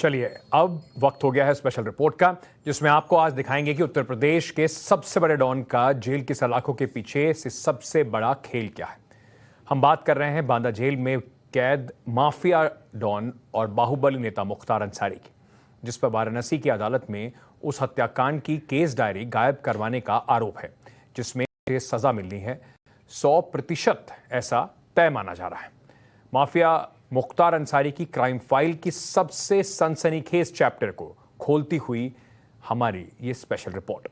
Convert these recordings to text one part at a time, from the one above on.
चलिए अब वक्त हो गया है स्पेशल रिपोर्ट का, जिसमें आपको आज दिखाएंगे कि उत्तर प्रदेश के सबसे बड़े डॉन का जेल की सलाखों के पीछे से सबसे बड़ा खेल क्या है। हम बात कर रहे हैं बांदा जेल में कैद माफिया डॉन और बाहुबली नेता मुख्तार अंसारी की, जिस पर वाराणसी की अदालत में उस हत्याकांड की केस डायरी गायब करवाने का आरोप है, जिसमें सजा मिलनी है 100% ऐसा तय माना जा रहा है। माफिया मुख्तार अंसारी की क्राइम फाइल की सबसे सनसनीखेज चैप्टर को खोलती हुई हमारी ये स्पेशल रिपोर्ट।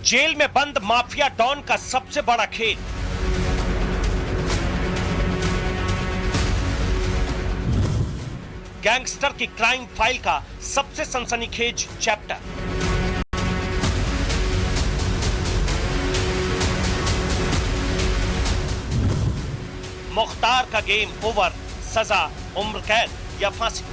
जेल में बंद माफिया डॉन का सबसे बड़ा खेल। गैंगस्टर की क्राइम फाइल का सबसे सनसनीखेज चैप्टर। मुख्तार का गेम ओवर, सजा उम्र कैद या फांसी।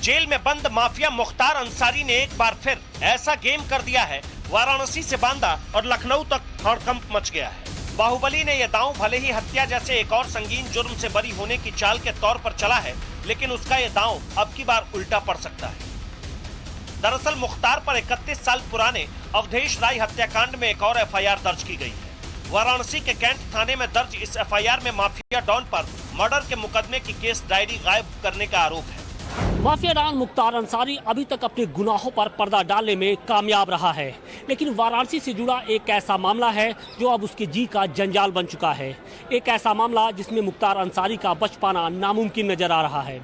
जेल में बंद माफिया मुख्तार अंसारी ने एक बार फिर ऐसा गेम कर दिया है, वाराणसी से बांदा और लखनऊ तक हड़कंप मच गया है। बाहुबली ने यह दांव भले ही हत्या जैसे एक और संगीन जुर्म से बरी होने की चाल के तौर पर चला है, लेकिन उसका यह दांव अब की बार उल्टा पड़ सकता है। दरअसल मुख्तार पर 31 साल पुराने अवधेश राय हत्याकांड में एक और एफआईआर दर्ज की गई है। वाराणसी के कैंट थाने में दर्ज इस एफआईआर में माफिया डॉन पर मर्डर के मुकदमे की केस डायरी गायब करने का आरोप है। माफिया डॉन मुख्तार अंसारी अभी तक अपने गुनाहों पर पर्दा डालने में कामयाब रहा है, लेकिन वाराणसी से जुड़ा एक ऐसा मामला है जो अब उसके जी का जंजाल बन चुका है। एक ऐसा मामला जिसमें मुख्तार अंसारी का बच पाना नामुमकिन नजर आ रहा है।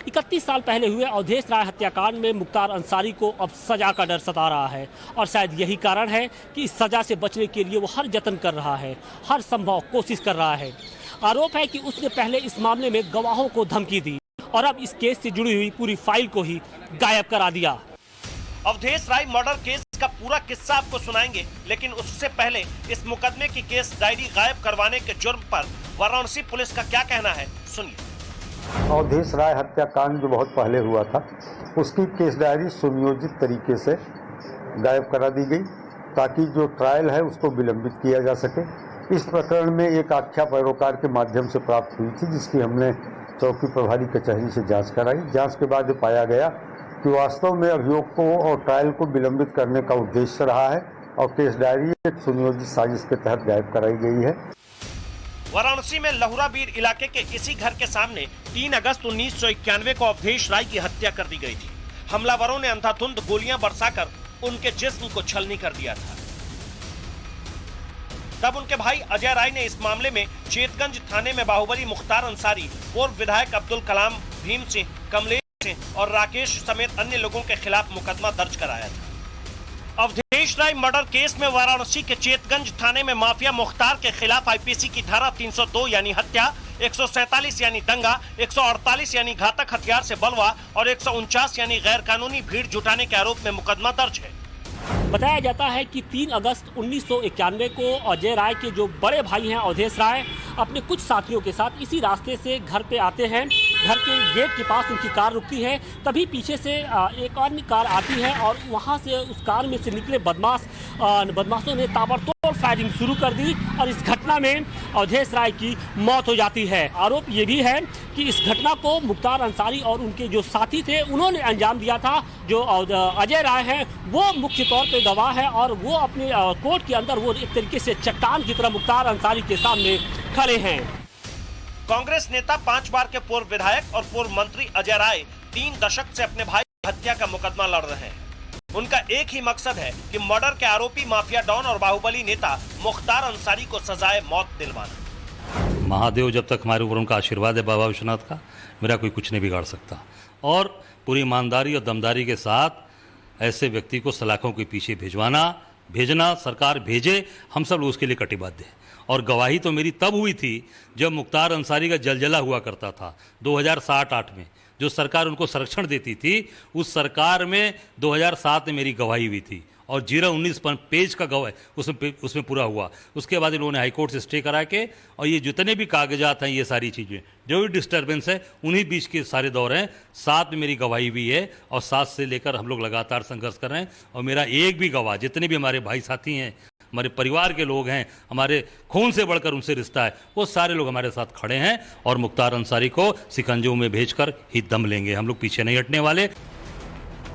31 साल पहले हुए अवधेश राय हत्याकांड में मुख्तार अंसारी को अब सजा का डर सता रहा है, और शायद यही कारण है कि इस सजा से बचने के लिए वो हर जतन कर रहा है, हर संभव कोशिश कर रहा है। आरोप है कि उसने पहले इस मामले में गवाहों को धमकी दी और अब इस केस से जुड़ी हुई पूरी फाइल को ही गायब करा दिया। अवधेश राय मर्डर केस का पूरा किस्सा आपको सुनाएंगे, लेकिन उससे पहले इस मुकदमे की केस डायरी गायब करवाने के जुर्म पर वाराणसी पुलिस का क्या कहना है, सुनिए। अवधेश राय हत्याकांड जो बहुत पहले हुआ था, उसकी केस डायरी सुनियोजित तरीके से गायब करा दी गई ताकि जो ट्रायल है उसको विलंबित किया जा सके। इस प्रकरण में एक आख्या पैरोकार के माध्यम से प्राप्त हुई थी, जिसकी हमने चौकी प्रभारी कचहरी से जांच कराई। जांच के बाद पाया गया कि वास्तव में अभियोग को और ट्रायल को विलंबित करने का उद्देश्य रहा है और केस डायरी एक सुनियोजित साजिश के तहत गायब कराई गई है। वाराणसी में लहुराबीर इलाके के इसी घर के सामने 3 अगस्त 1991 को अवधेश राय की हत्या कर दी गई थी। हमलावरों ने अंधाधुंध गोलियां बरसाकर उनके जिस्म को छलनी कर दिया था। तब उनके भाई अजय राय ने इस मामले में चेतगंज थाने में बाहुबली मुख्तार अंसारी, पूर्व विधायक अब्दुल कलाम, भीम सिंह, कमलेश सिंह और राकेश समेत अन्य लोगों के खिलाफ मुकदमा दर्ज कराया था। अवधेश राय मर्डर केस में वाराणसी के चेतगंज थाने में माफिया मुख्तार के खिलाफ आईपीसी की धारा 302 यानी हत्या, 147 यानी दंगा, 148 यानी घातक हथियार से बलवा और 149 यानी गैर कानूनी भीड़ जुटाने के आरोप में मुकदमा दर्ज है। बताया जाता है कि 3 अगस्त 1991 को अजय राय के जो बड़े भाई हैं अवधेश राय अपने कुछ साथियों के साथ इसी रास्ते से घर पे आते हैं। घर के गेट के पास उनकी कार रुकती है, तभी पीछे से एक अन्य कार आती है और वहां से उस कार में से निकले बदमाशों ने ताबड़तोड़ फायरिंग शुरू कर दी और इस घटना में अवधेश राय की मौत हो जाती है। आरोप ये भी है कि इस घटना को मुख्तार अंसारी और उनके जो साथी थे उन्होंने अंजाम दिया था। जो अजय राय है वो मुख्य तौर पे गवाह है और वो अपने कोर्ट के अंदर वो एक तरीके से चट्टान की तरह मुख्तार अंसारी के सामने खड़े हैं। कांग्रेस नेता 5 बार के पूर्व विधायक और पूर्व मंत्री अजय राय 3 दशक से अपने भाई की हत्या का मुकदमा लड़ रहे हैं। उनका एक ही मकसद है कि मर्डर के आरोपी माफिया डॉन और बाहुबली नेता मुख्तार अंसारी को सजाए मौत दिलवाना। महादेव जब तक हमारे ऊपर उनका आशीर्वाद है बाबा विश्वनाथ का, मेरा कोई कुछ नहीं बिगाड़ सकता। और पूरी ईमानदारी और दमदारी के साथ ऐसे व्यक्ति को सलाखों के पीछे भेजना सरकार भेजे, हम सब लोग उसके लिए कटिबद्ध हैं। और गवाही तो मेरी तब हुई थी जब मुख्तार अंसारी का जलजला हुआ करता था 2007-8 में, जो सरकार उनको संरक्षण देती थी, उस सरकार में 2007 में मेरी गवाही हुई थी और 019 पर पेज का गवाह उसमें पूरा हुआ। उसके बाद इन लोगों ने हाईकोर्ट से स्टे करा के, और ये जितने भी कागजात हैं, ये सारी चीज़ें जो भी डिस्टर्बेंस है उन्हीं बीच के सारे दौर हैं। साथ में मेरी गवाही भी है और साथ से लेकर हम लोग लगातार संघर्ष कर रहे हैं। और मेरा एक भी गवाह, जितने भी हमारे भाई साथी हैं, हमारे परिवार के लोग हैं, हमारे खून से बढ़कर उनसे रिश्ता है, वो सारे लोग हमारे साथ खड़े हैं और मुख्तार अंसारी को शिकंजों में भेजकर ही दम लेंगे। हम लोग पीछे नहीं हटने वाले।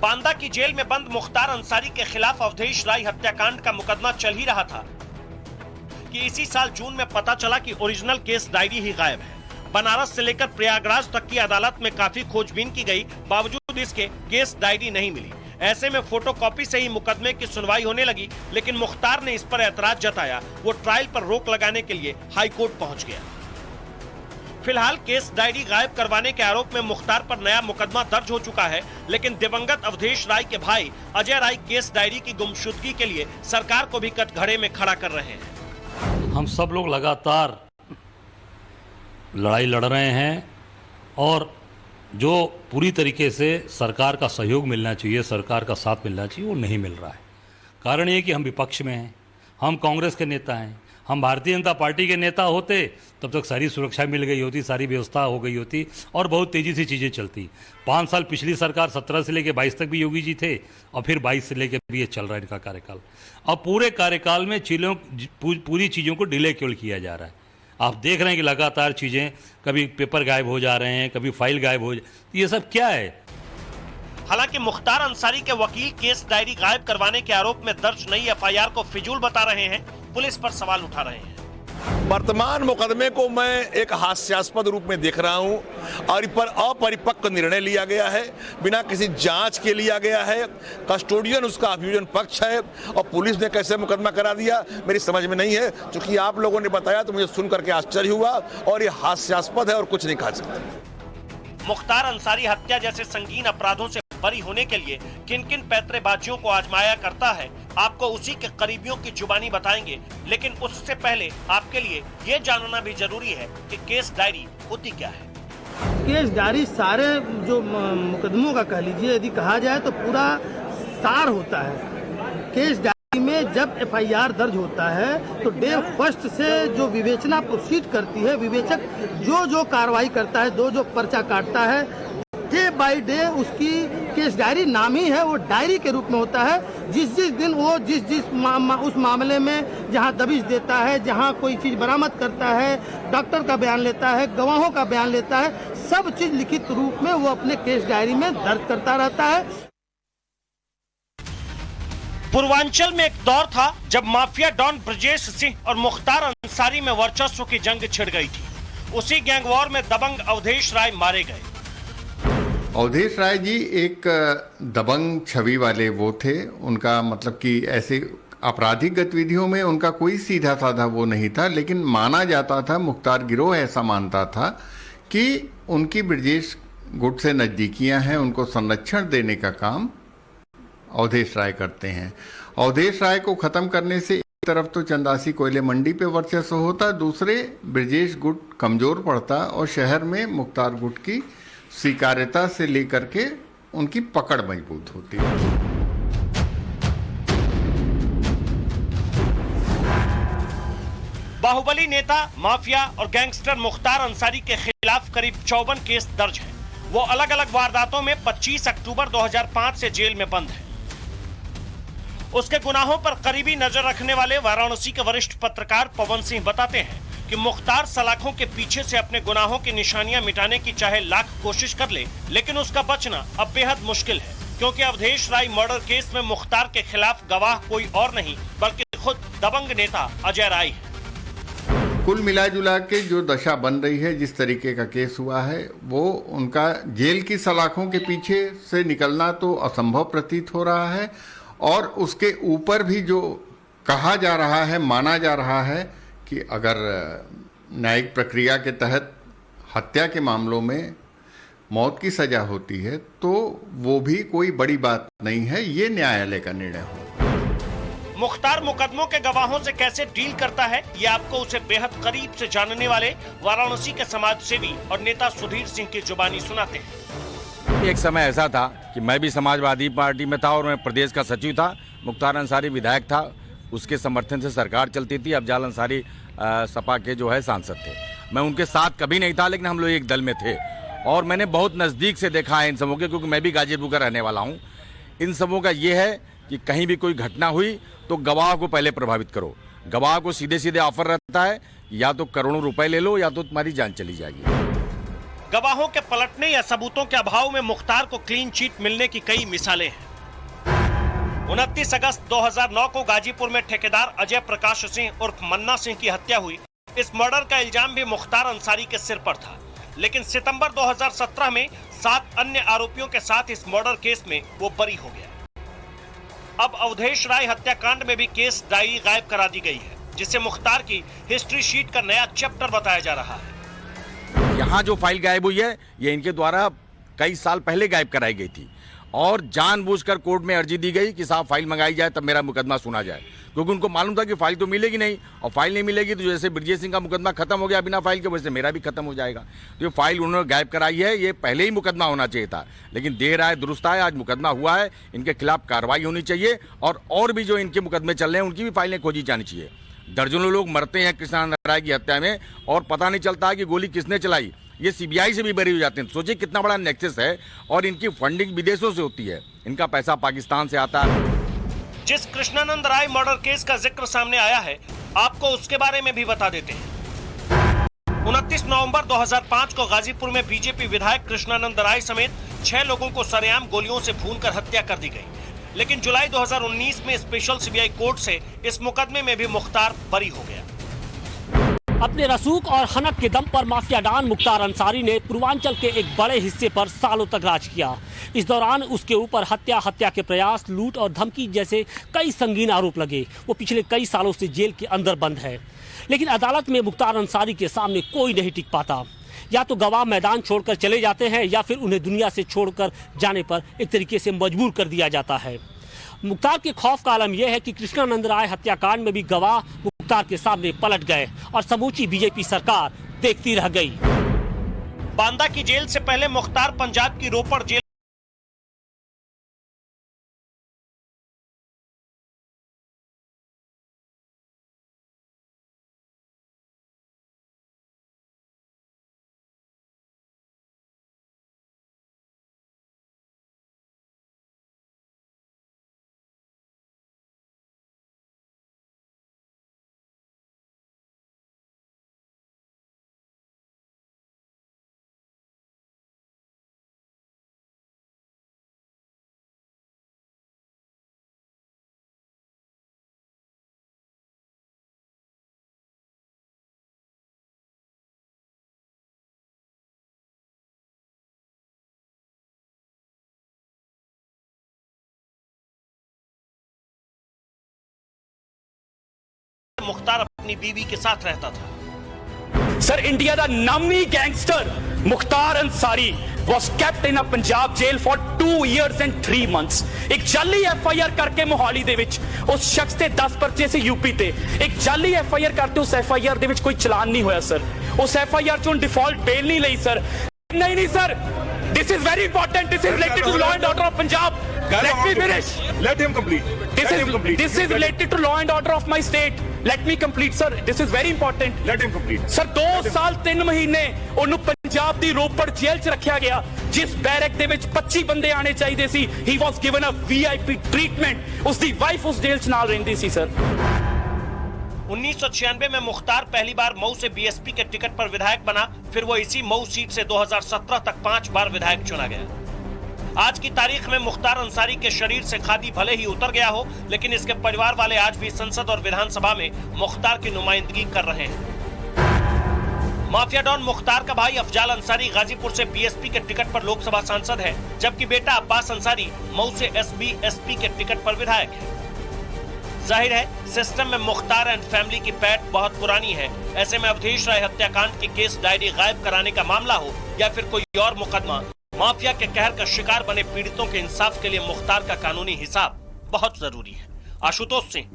बांदा की जेल में बंद मुख्तार अंसारी के खिलाफ अवधेश राय हत्याकांड का मुकदमा चल ही रहा था कि इसी साल जून में पता चला कि ओरिजिनल केस डायरी ही गायब है। बनारस से लेकर प्रयागराज तक की अदालत में काफी खोजबीन की गई, बावजूद इसके केस डायरी नहीं मिली। ऐसे में फोटोकॉपी से ही मुकदमे की सुनवाई होने लगी, लेकिन मुख्तार ने इस पर ऐतराज जताया। वो ट्रायल पर रोक लगाने के लिए हाईकोर्ट पहुंच गया। फिलहाल केस डायरी गायब करवाने के आरोप में मुख्तार पर नया मुकदमा दर्ज हो चुका है, लेकिन दिवंगत अवधेश राय के भाई अजय राय केस डायरी की गुमशुदगी के लिए सरकार को भी कटघरे में खड़ा कर रहे हैं। हम सब लोग लगातार लड़ाई लड़ रहे हैं और जो पूरी तरीके से सरकार का सहयोग मिलना चाहिए, सरकार का साथ मिलना चाहिए, वो नहीं मिल रहा है। कारण ये कि हम विपक्ष में हैं, हम कांग्रेस के नेता हैं। हम भारतीय जनता पार्टी के नेता होते तब तक सारी सुरक्षा मिल गई होती, सारी व्यवस्था हो गई होती और बहुत तेज़ी से चीज़ें चलती। 5 साल पिछली सरकार 17 से लेकर 22 तक भी योगी जी थे और फिर 22 से लेकर भी ये चल रहा है इनका कार्यकाल। अब पूरे कार्यकाल में पूरी चीज़ों को डिले क्यों किया जा रहा है? आप देख रहे हैं कि लगातार चीज़ें, कभी पेपर गायब हो जा रहे हैं, कभी फाइल गायब हो ये सब क्या है? हालांकि मुख्तार अंसारी के वकील केस डायरी गायब करवाने के आरोप में दर्ज नई एफआईआर को फिजूल बता रहे हैं, पुलिस पर सवाल उठा रहे हैं। वर्तमान मुकदमे को मैं एक हास्यास्पद रूप में देख रहा हूं और इस पर अपरिपक्व निर्णय लिया गया है, बिना किसी जांच के लिया गया है। कस्टोडियन उसका अभियोजन पक्ष है और पुलिस ने कैसे मुकदमा करा दिया मेरी समझ में नहीं है। चूंकि आप लोगों ने बताया तो मुझे सुनकर के आश्चर्य हुआ और ये हास्यास्पद है और कुछ नहीं कहा सकता। मुख्तार अंसारी हत्या जैसे संगीन अपराधों से बरी होने के लिए किन किन पैतरेबाजियों को आजमाया करता है, आपको उसी के करीबियों की जुबानी बताएंगे। लेकिन उससे पहले आपके लिए ये जानना भी जरूरी है कि केस डायरी होती क्या है। केस डायरी सारे जो मुकदमों का कह लीजिए, यदि कहा जाए तो पूरा सार होता है। केस डायरी में जब एफआईआर दर्ज होता है तो डे फर्स्ट से जो विवेचना प्रोसीड करती है, विवेचक जो कार्रवाई करता है, जो पर्चा काटता है, डे बाय डे उसकी केस डायरी नाम ही है, वो डायरी के रूप में होता है। जिस दिन वो उस मामले में जहां दबिश देता है, जहां कोई चीज बरामद करता है, डॉक्टर का बयान लेता है, गवाहों का बयान लेता है, सब चीज लिखित रूप में वो अपने केस डायरी में दर्ज करता रहता है। पूर्वांचल में एक दौर था जब माफिया डॉन ब्रजेश सिंह और मुख्तार अंसारी में वर्चस्व की जंग छिड़ गई थी। उसी गैंग वॉर में दबंग अवधेश राय मारे गए। अवधेश राय जी एक दबंग छवि वाले वो थे। उनका मतलब कि ऐसे आपराधिक गतिविधियों में उनका कोई सीधा साधा वो नहीं था, लेकिन माना जाता था, मुख्तार गिरोह ऐसा मानता था कि उनकी ब्रजेश गुट से नज़दीकियां हैं, उनको संरक्षण देने का काम अवधेश राय करते हैं। अवधेश राय को ख़त्म करने से एक तरफ तो चंदासी कोयले मंडी पे वर्चस्व होता, दूसरे ब्रजेश गुट कमज़ोर पड़ता और शहर में मुख्तार गुट की स्वीकार्यता से लेकर के उनकी पकड़ मजबूत होती है। बाहुबली नेता, माफिया और गैंगस्टर मुख्तार अंसारी के खिलाफ करीब 54 केस दर्ज हैं। वो अलग अलग वारदातों में 25 अक्टूबर 2005 से जेल में बंद है। उसके गुनाहों पर करीबी नजर रखने वाले वाराणसी के वरिष्ठ पत्रकार पवन सिंह बताते हैं कि मुख्तार सलाखों के पीछे से अपने गुनाहों की निशानियां मिटाने की चाहे लाख कोशिश कर ले, लेकिन उसका बचना अब बेहद मुश्किल है, क्योंकि अवधेश राय मर्डर केस में मुख्तार के खिलाफ गवाह कोई और नहीं बल्कि खुद दबंग नेता अजय राय है। कुल मिला जुला के जो दशा बन रही है, जिस तरीके का केस हुआ है, वो उनका जेल की सलाखों के पीछे से निकलना तो असंभव प्रतीत हो रहा है। और उसके ऊपर भी जो कहा जा रहा है, माना जा रहा है कि अगर न्यायिक प्रक्रिया के तहत हत्या के मामलों में मौत की सजा होती है तो वो भी कोई बड़ी बात नहीं है, ये न्यायालय का निर्णय हो। मुख्तार मुकदमों के गवाहों से कैसे डील करता है, ये आपको उसे बेहद करीब से जानने वाले वाराणसी के समाज सेवी और नेता सुधीर सिंह की जुबानी सुनाते हैं। एक समय ऐसा था कि मैं भी समाजवादी पार्टी में था और मैं प्रदेश का सचिव था मुख्तार अंसारी विधायक था, उसके समर्थन से सरकार चलती थी। अफजाल अंसारी सपा के जो है सांसद थे। मैं उनके साथ कभी नहीं था, लेकिन हम लोग एक दल में थे और मैंने बहुत नज़दीक से देखा है इन सबों के, क्योंकि मैं भी गाजीपुर का रहने वाला हूँ। इन सबों का ये है कि कहीं भी कोई घटना हुई तो गवाह को पहले प्रभावित करो। गवाह को सीधे सीधे ऑफर रहता है, या तो करोड़ों रुपए ले लो या तो तुम्हारी जान चली जाएगी। गवाहों के पलटने या सबूतों के अभाव में मुख्तार को क्लीन चिट मिलने की कई मिसालें हैं। 29 अगस्त 2009 को गाजीपुर में ठेकेदार अजय प्रकाश सिंह उर्फ मन्ना सिंह की हत्या हुई। इस मर्डर का इल्जाम भी मुख्तार अंसारी के सिर पर था, लेकिन सितंबर 2017 में 7 अन्य आरोपियों के साथ इस मर्डर केस में वो बरी हो गया। अब अवधेश राय हत्याकांड में भी केस डायरी गायब करा दी गई है, जिसे मुख्तार की हिस्ट्री शीट का नया चैप्टर बताया जा रहा है। यहाँ जो फाइल गायब हुई है, ये इनके द्वारा कई साल पहले गायब कराई गई थी और जानबूझकर कोर्ट में अर्जी दी गई कि साहब फाइल मंगाई जाए तब मेरा मुकदमा सुना जाए, क्योंकि उनको मालूम था कि फाइल तो मिलेगी नहीं, और फाइल नहीं मिलेगी तो जैसे ब्रजेश सिंह का मुकदमा खत्म हो गया बिना फाइल के, वैसे मेरा भी खत्म हो जाएगा। तो ये फाइल उन्होंने गायब कराई है, ये पहले ही मुकदमा होना चाहिए था, लेकिन देर आए दुरुस्त आए, आज मुकदमा हुआ है। इनके खिलाफ कार्रवाई होनी चाहिए और भी जो इनके मुकदमे चल रहे हैं उनकी भी फाइलें खोजी जानी चाहिए। दर्जनों लोग मरते हैं कृष्णानंद राय की हत्या में और पता नहीं चलता कि गोली किसने चलाई। ये सीबीआई से भी बरी हो जाते हैं। सोचिए कितना बड़ा नेक्सस है, और इनकी फंडिंग विदेशों से होती है, इनका पैसा पाकिस्तान से आता है। जिस कृष्णानंद राय मर्डर केस का जिक्र सामने आया है, आपको उसके बारे में भी बता देते हैं। 29 नवंबर 2005 को गाजीपुर में बीजेपी विधायक कृष्णानंद राय समेत 6 लोगों को सरेआम गोलियों से भूनकर हत्या कर दी गई, लेकिन जुलाई 2019 में स्पेशल सीबीआई कोर्ट से इस मुकदमे में भी मुख्तार बरी हो गया। अपने रसूख और हनक के दम पर माफिया डॉन मुख्तार अंसारी ने पूर्वांचल के एक बड़े हिस्से पर सालों तक राज किया। इस दौरान उसके ऊपर हत्या के प्रयास, लूट और धमकी जैसे कई संगीन आरोप लगे। वो पिछले कई सालों से जेल के अंदर बंद है, लेकिन अदालत में मुख्तार अंसारी के सामने कोई नहीं टिक पाता। या तो गवाह मैदान छोड़कर चले जाते हैं या फिर उन्हें दुनिया से छोड़कर जाने पर एक तरीके से मजबूर कर दिया जाता है। मुख्तार के खौफ का आलम यह है कि कृष्णानंद राय हत्याकांड में भी गवाह मुख्तार के सामने पलट गए और समूची बीजेपी सरकार देखती रह गई। बांदा की जेल से पहले मुख्तार पंजाब की रोपड़ जेल मुख्तार अपनी बीवी के साथ रहता था। सर, इंडिया का नामी gangster Mukhtar Ansari was kept in a Punjab jail for 2 years and 3 months। एक जाली FIR करके मोहाली दे विच उस शख्स ते 10 पर्चे से यूपी ते एक जाली FIR करते उस FIR दे विच कोई चलान नहीं होया सर। उस FIR चों डिफॉल्ट बेल नहीं लई सर। नहीं sir, this is very important, this is related to law and order of Punjab। Let me finish, let him complete, this is related to law and order of my state। Let me complete sir, this is very important, let him complete। Sir 2 साल 3 महीने ਉਹਨੂੰ पंजाब दी रोपड़ jail च रखिया गया, जिस barrack दे विच 25 बंदे आने चाहिए सी। he was given a VIP treatment। उसदी वाइफ उस जेल च नाल रहंदी सी सर। 1996 में मुख्तार पहली बार मऊ से बीएसपी के टिकट पर विधायक बना, फिर वो इसी मऊ सीट से 2017 तक 5 बार विधायक चुना गया। आज की तारीख में मुख्तार अंसारी के शरीर से खादी भले ही उतर गया हो, लेकिन इसके परिवार वाले आज भी संसद और विधानसभा में मुख्तार की नुमाइंदगी कर रहे हैं। माफिया डॉन मुख्तार का भाई अफजाल अंसारी गाजीपुर से बीएसपी के टिकट पर लोकसभा सांसद है, जबकि बेटा अब्बास अंसारी मऊ से एसपी के टिकट पर विधायक है। जाहिर है सिस्टम में मुख्तार एंड फैमिली की पैठ बहुत पुरानी है। ऐसे में अवधेश राय हत्याकांड की केस डायरी गायब कराने का मामला हो या फिर कोई और मुकदमा, माफिया के कहर का शिकार बने पीड़ितों के इंसाफ के लिए मुख्तार का कानूनी हिसाब बहुत जरूरी है। आशुतोष सिंह,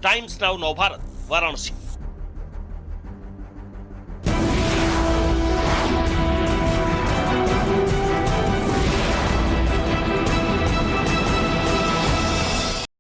टाइम्स नाउ नव भारत, वाराणसी।